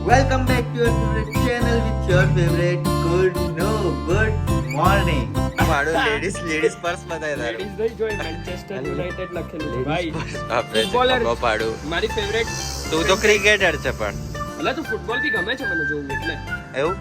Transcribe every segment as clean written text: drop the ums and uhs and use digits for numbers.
Welcome back to your favorite channel with your favorite good morning. મારું ladies purse બતાય તારું. Ladies નહીં જોઈ મેન્ચેસ્ટર યુનાઇટેડ લખેલું છે ભાઈ. આપણે ફૂટબોલર ખભો પાડું. મારી ફેવરેટ. તું તો ક્રિકેટર છે પણ. એટલે તું ફૂટબોલ બી ગમે છે મને જોવું એટલે. એવું?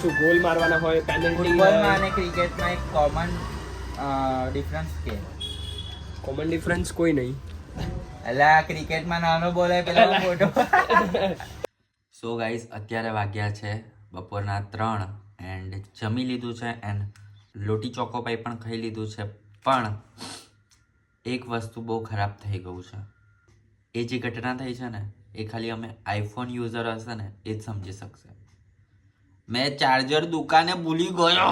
શું ગોલ મારવાના હોય પેનલ્ટી ફૂટબોલમાં અને ક્રિકેટમાં એક કોમન ડિફરન્સ કે કોમન ડિફરન્સ કોઈ નહીં. એટલે આ ક્રિકેટમાં નાનો બોલ હોય પેલા મોટો. સો ગાઈઝ અત્યારે વાગ્યા છે બપોરના 3 એન્ડ જમી લીધું છે એન્ડ લોટી ચોકોપાઈ પણ ખાઈ લીધું છે, પણ એક વસ્તુ બહુ ખરાબ થઈ ગયું છે. એ જે ઘટના થઈ છે ને એ ખાલી અમે આઈફોન યુઝર હશે ને એ જ સમજી શકશે. મેં ચાર્જર દુકાને ભૂલી ગયો.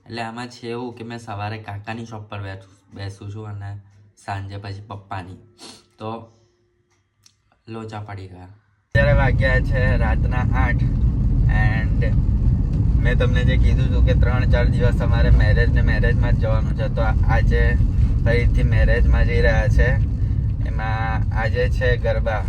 એટલે આમાં છે એવું કે મેં સવારે કાકાની શોપ પર બેસું છું અને સાંજે પછી પપ્પાની, તો લોચા પડી ગયા. અત્યારે વાગ્યા છે રાતના 8 એન્ડ મેં તમને જે કીધું હતું કે 3-4 દિવસ અમારે મેરેજમાં જ જવાનું છે, તો આજે ફરીથી મેરેજમાં જઈ રહ્યા છે. એમાં આજે છે ગરબા,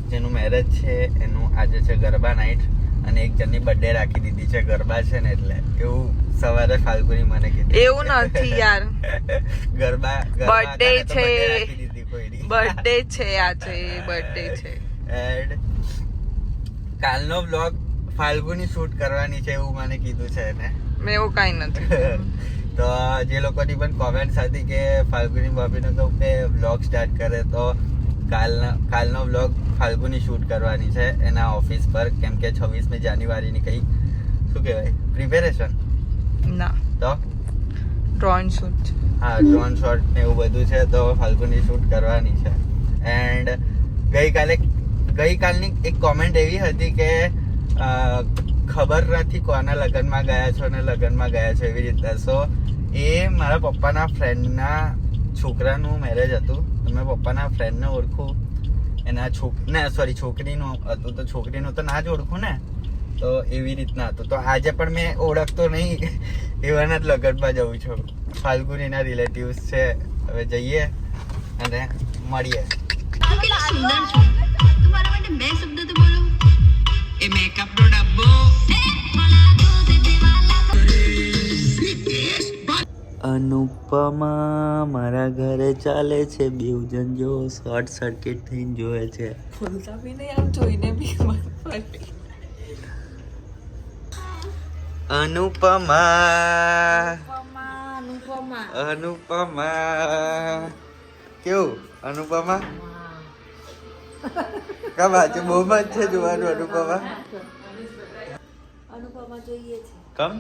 જેનું મેરેજ છે એનું આજે છે ગરબા નાઇટ અને એક જણની બર્થડે રાખી દીધી છે ગરબા છે ને એટલે એવું સવારે ફાલ્ગુની મને કીધું. એવું નથી યાર, ગરબા બર્થડે છે, રાખી દીધી કોઈની. બર્થડે છે આજે, બર્થડે છે. એન્ડ કાલનો વ્લોગ ફાલ્ગુની શૂટ કરવાની છે એવું મને કીધું છે એને. મેં એવું કાંઈ નથી. તો જે લોકોની પણ કોમેન્ટ્સ હતી કે ફાલ્ગુની ભાભીનો કહું કે વ્લોગ સ્ટાર્ટ કરે, તો કાલનો વ્લોગ ફાલ્ગુની શૂટ કરવાની છે એના ઓફિસ પર, કેમ કે 26મી જાન્યુઆરીની કંઈ શું કહેવાય પ્રિપેરેશન ના, તો ડ્રોન શૂટ. હા, ડ્રોન શોટ ને એવું બધું છે, તો ફાલ્ગુની શૂટ કરવાની છે. એન્ડ ગઈકાલની એક કોમેન્ટ એવી હતી કે ખબર નથી કોના લગ્નમાં ગયા છો ને લગ્નમાં ગયા છો એવી રીતે. સો એ મારા પપ્પાના ફ્રેન્ડના છોકરાનું મેરેજ હતું, તો મેં પપ્પાના ફ્રેન્ડને ઓળખું, એના છોકરીનું હતું, તો છોકરીનું તો ના જ ઓળખું ને, તો એવી રીતના હતું. તો આજે પણ મેં ઓળખતો નહીં, એવાના જ લગ્નમાં જઉં છું. ફાલ્ગુનીના રિલેટિવ્સ છે, હવે જઈએ અને મળીએ. અનુપમા મારા ઘરે ચાલે છે, બેવ જણ જો શોર્ટ સર્કિટ થઈને જોવે છે. બોલતા બી નહીં, આમ જોઈને બી અનુપમા અનુપમા અનુપમા કેવું અનુપમા કા બાજુ બહુ મત છે જોવાનું. અનુપમા જોઈએ છે. કમ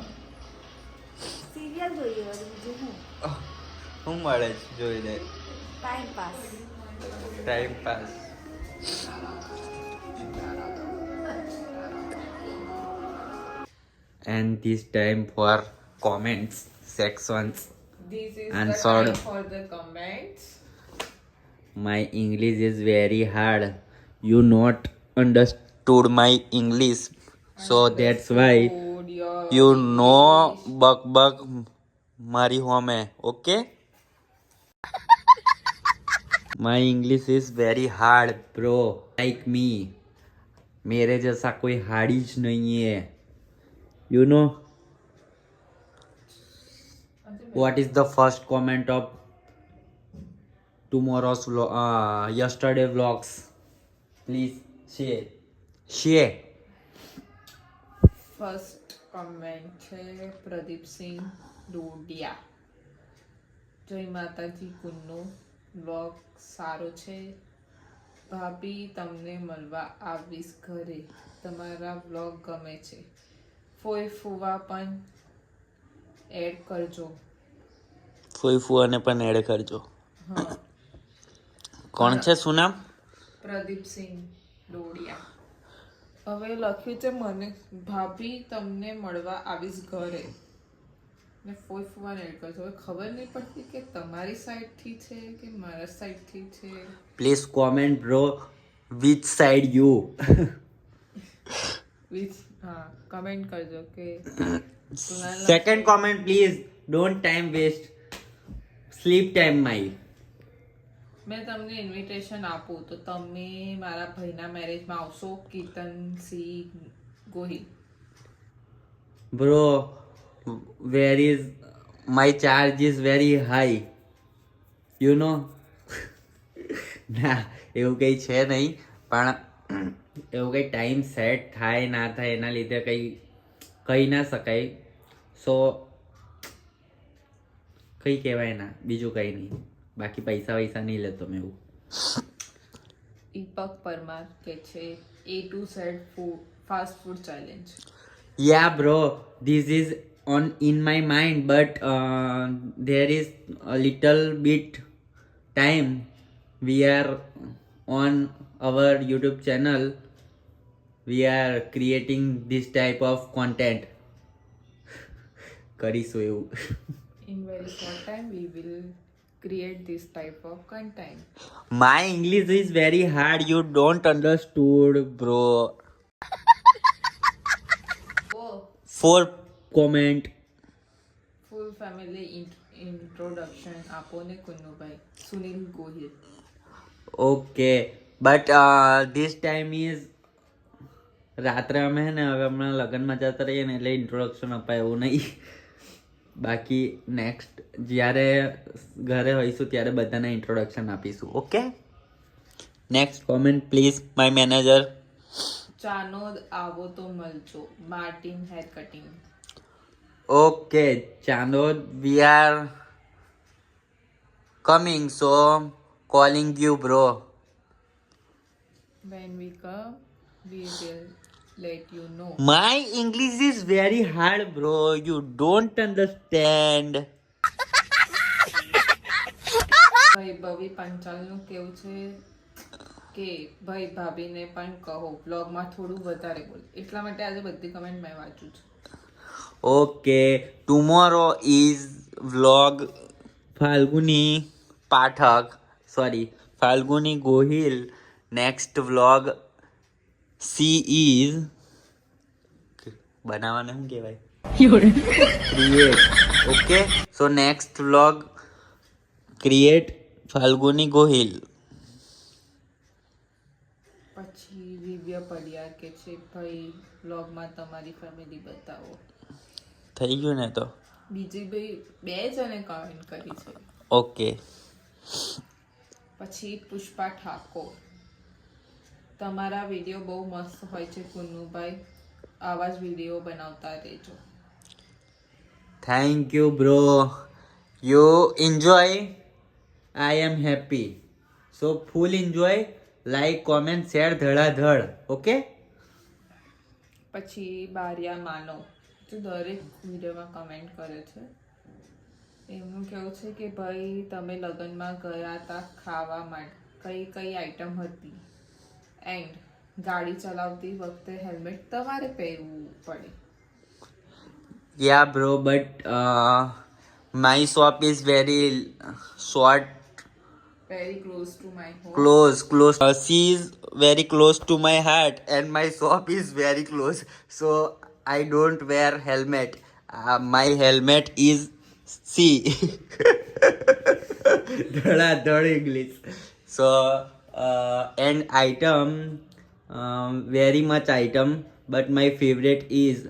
સિરિયલ જોઈએ વળી બીજું હું મળે છે જોઈ લે time pass. And this time for comments sections. This is Answered. the time for the comments. My English is very hard. You not understood my English, so that's why you know bug મારી હોમે. Okay. My English is very hard bro, like me. मेरे जैसा कोई hard ही नहीं है. You know what is the first comment of tomorrow's yesterday vlogs? Please share. First comment છે પ્રદીપસિંહ ડોડિયા. જય માતાજી, કુન્નુ વ્લોગ સારો છે. ભાભી તમને મળવા આવીશ ઘરે, તમારા વ્લોગ ગમે છે. ફોઈ ફુવા પણ એડ કરજો. ફોઈ ફુવાને પણ એડ કરજો. હા, કોણ છે, શું નામ? પ્રદીપસિંહ ડોડિયા. હવે લખ્યું છે મને, ભાભી તમને મળવા આવીશ ઘરે ને ફોઈ ફુવાને એડ કરજો. હવે ખબર નહીં પડતી કે તમારી સાઈડથી છે કે મારા સાઈડથી છે. Please comment bro, which side you. હા, કમેન્ટ કરજો કે second comment please, don't time waste, sleep time my. મેં તમને ઇન્વિટેશન આપું તો તમે મારા ભાઈના મેરેજમાં આવશો? Kirtan Singh Gohil. Bro where is my charge is very high you know. ના એવું કંઈ છે નહીં, પણ એવું કંઈ ટાઈમ સેટ થાય ના થાય એના લીધે કંઈ કહી ના શકાય. સો કંઈ કહેવાય ના, બીજું કંઈ નહીં. બાકી પૈસા વૈસા નહીં લેતો મેં એવું. દીપક પરમાર કે છે A to Z food fast food challenge. Yeah, bro, this is on in my mind, but there is a little bit time. We are on our YouTube channel. We are creating this type of content. કરીશું એવું. In very short time we will create this type of content. My English is very hard. You don't understood, bro. Oh, For comment. Full family introduction આપો ને Kunnubhai. Sunil Gohil. Okay but this time is રાત્રે અમે હે ને હવે હમણાં લગ્નમાં જતા રહીએ ને એટલે ઇન્ટ્રોડક્શન અપાય એવું નહીં. બાકી નેક્સ્ટ જ્યારે ઘરે હોઈશું ત્યારે બધાને ઇન્ટ્રોડક્શન આપીશું. Okay next comment please my manager. Chanod આવો તો મળજો. Martin hair cutting. Okay Chandod we are coming so calling you bro. When we come we will let you know. My English is very hard, bro. You don't understand. ભાઈ ભવી પંચાલનું કેવું છે કે ભાઈ ભાભીને પણ કહો બ્લોગમાં થોડું વધારે બોલ. એટલા માટે આજે બધી કમેન્ટ મેં વાંચું છું. Okay, tomorrow is vlog Falguni Pathak. Sorry, Falguni Gohil. Next vlog she is બનાવવાને શું કહેવાય? Create. Okay, so next vlog create Falguni Gohil. પછી દિવ્ય પડિયાર કે છે ભાઈ બ્લોગમાં તમારી ફેમિલી બતાવો. થઈ ગયું ને તો. બીજી ભાઈ 2 જણે કમેન્ટ કરી છે. ઓકે પછી પુષ્પા ઠાકોર. તમારા વિડીયો બહુ મસ્ત હોય છે કુન્નુભાઈ. આવા જ વિડીયો બનાવતા રહેજો. Thank you bro. You enjoy. I am happy. So full enjoy. Like comment share ધડાધડ. ઓકે પછી બારિયા માનવ તો દરેક વિડીયોમાં કમેન્ટ કરે છે. એમનું કહેવું છે કે ભાઈ તમે લગ્નમાં ગયા હતા ખાવા માટે કઈ કઈ આઈટમ હતી એન્ડ ગાડી ચલાવતી વખતે હેલ્મેટ તમારે પહેરવું પડે. Yeah, bro, but my shop is very short, very close to my home. close. She is very close to my heart, and my shop is very close. So I don't wear helmet. My helmet is C. Dhada English. So and item, very much item, but my favorite is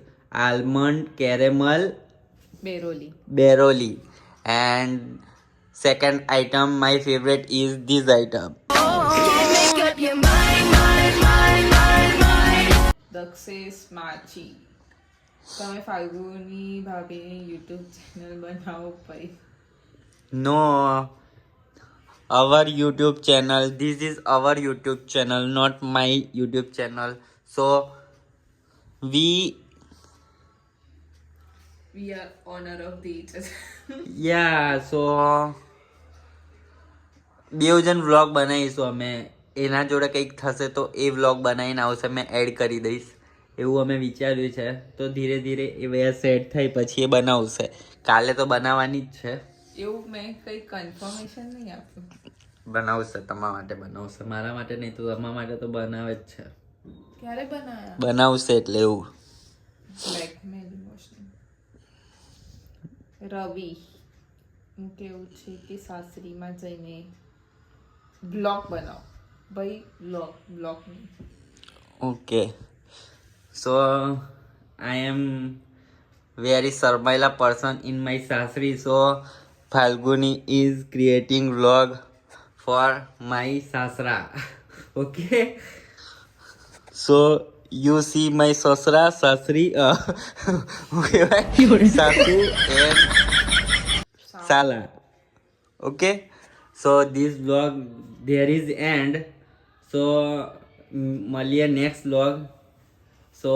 almond caramel Beroli. And second item, my favorite is this item. Dakshesh Machhi. તમે Falguni ભાભીની YouTube channel બનાવો ભાઈ. No, our YouTube channel. This is our YouTube channel, not my YouTube channel. So we are honor of the each other. yeah. So બેવ જણ vlog બનાવીશું અમે. એના જોડે કંઈક થશે તો એ વ્લોગ બનાવીને આવશે, મેં એડ કરી દઈશ એવું અમે વિચાર્યું છે. તો ધીરે ધીરે એ બે સેટ થાય પછી એ બનાવશે. કાલે તો બનાવવાની જ છે. એવું મેં કંઈ કન્ફર્મેશન નહીં આપ્યું. બનાવશે, તમારા માટે બનાવશે, મારા માટે નહીં તો તમારા માટે તો બનાવે જ છે. ક્યારે બનાયા? બનાવશે એટલે એવું. Blackmail emotion. રવિ કેવું છે કે સાસરીમાં જઈને બ્લોગ બનાવો ભાઈ, બ્લોગ નહીં. Okay. So I am very surmaila person in my sasri. So Falguni is creating vlog for my sasra. Okay. So you see my sasra, sasri, okay, sasu and sala. Okay. So this vlog there is end. So મળીએ next vlog. So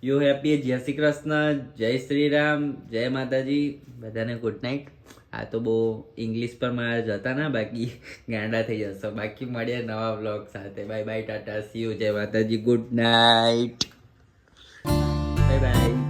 you happy. જય શ્રી કૃષ્ણ, જય શ્રી રામ, જય માતાજી. બધાને good night. આ તો બહુ English પર મારા જતા ના, બાકી ગાંડા થઈ જશો. બાકી મળીએ નવા વ્લોગ સાથે. Bye bye, Tata, C you, જય માતાજી, ગુડ નાઇટ, બાય બાય.